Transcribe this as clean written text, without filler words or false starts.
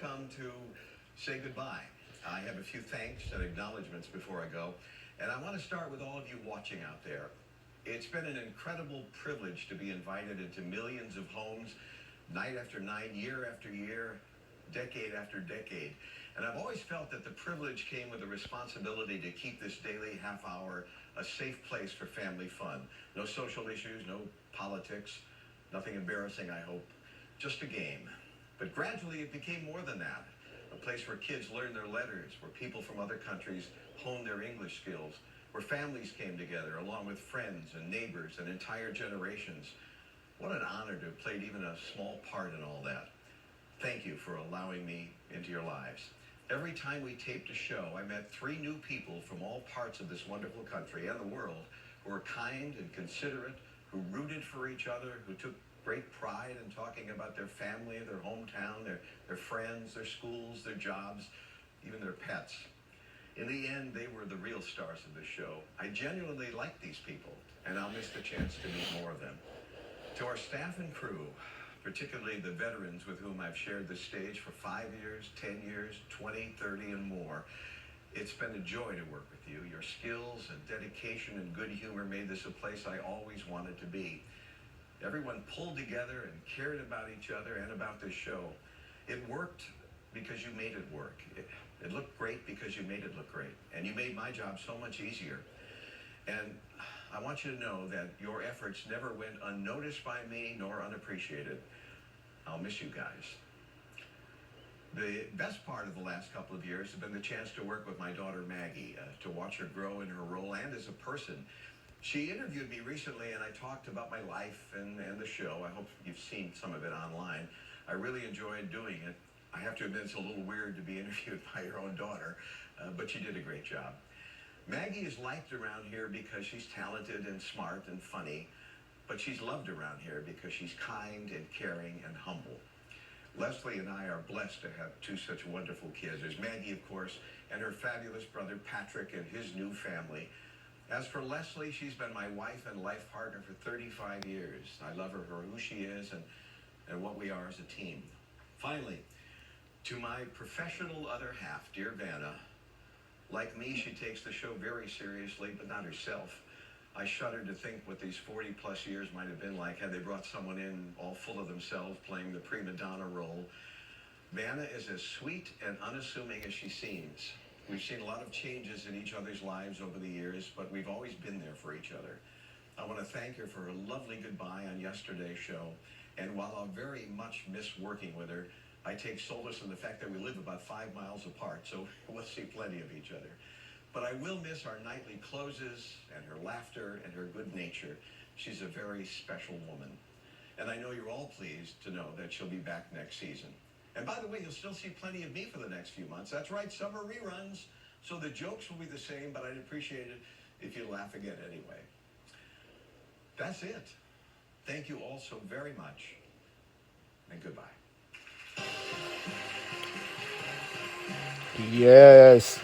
come to say goodbye. I have a few thanks and acknowledgments before I go, and I want to start with all of you watching out there. It's been an incredible privilege to be invited into millions of homes, night after night, year after year, decade after decade. And I've always felt that the privilege came with the responsibility to keep this daily half hour a safe place for family fun. No social issues, no politics, nothing embarrassing, I hope. Just a game. But gradually it became more than that. A place where kids learn their letters, where people from other countries hone their English skills, where families came together along with friends and neighbors and entire generations. What an honor to have played even a small part in all that. Thank you for allowing me into your lives. Every time we taped a show, I met 3 new people from all parts of this wonderful country and the world who were kind and considerate, who rooted for each other, who took great pride in talking about their family, their hometown, their friends, their schools, their jobs, even their pets. In the end, they were the real stars of the show. I genuinely like these people, and I'll miss the chance to meet more of them. To our staff and crew, particularly the veterans with whom I've shared the stage for 5 years, 10 years, 20, 30, and more, it's been a joy to work with you. Your skills and dedication and good humor made this a place I always wanted to be. Everyone pulled together and cared about each other and about this show. It worked because you made it work. It looked great because you made it look great. And you made my job so much easier. And I want you to know that your efforts never went unnoticed by me nor unappreciated. I'll miss you guys. The best part of the last couple of years has been the chance to work with my daughter Maggie, to watch her grow in her role and as a person. She interviewed me recently and I talked about my life and the show. I hope you've seen some of it online. I really enjoyed doing it. I have to admit it's a little weird to be interviewed by your own daughter, but you did a great job. Maggie is liked around here because she's talented and smart and funny, but she's loved around here because she's kind and caring and humble. Leslie and I are blessed to have 2 such wonderful kids. There's Maggie, of course, and her fabulous brother Patrick and his new family. As for Leslie, she's been my wife and life partner for 35 years. I love her for who she is and what we are as a team. Finally, to my professional other half, dear Vanna, like me, she takes the show very seriously, but not herself. I shudder to think what these 40-plus years might have been like had they brought someone in all full of themselves playing the prima donna role. Vanna is as sweet and unassuming as she seems. We've seen a lot of changes in each other's lives over the years, but we've always been there for each other. I want to thank her for her lovely goodbye on yesterday's show, and while I'll very much miss working with her, I take solace in the fact that we live about 5 miles apart, so we'll see plenty of each other. But I will miss our nightly closes and her laughter and her good nature. She's a very special woman. And I know you're all pleased to know that she'll be back next season. And by the way, you'll still see plenty of me for the next few months. That's right, summer reruns. So the jokes will be the same, but I'd appreciate it if you laugh again anyway. That's it. Thank you all so very much, and goodbye. Yes.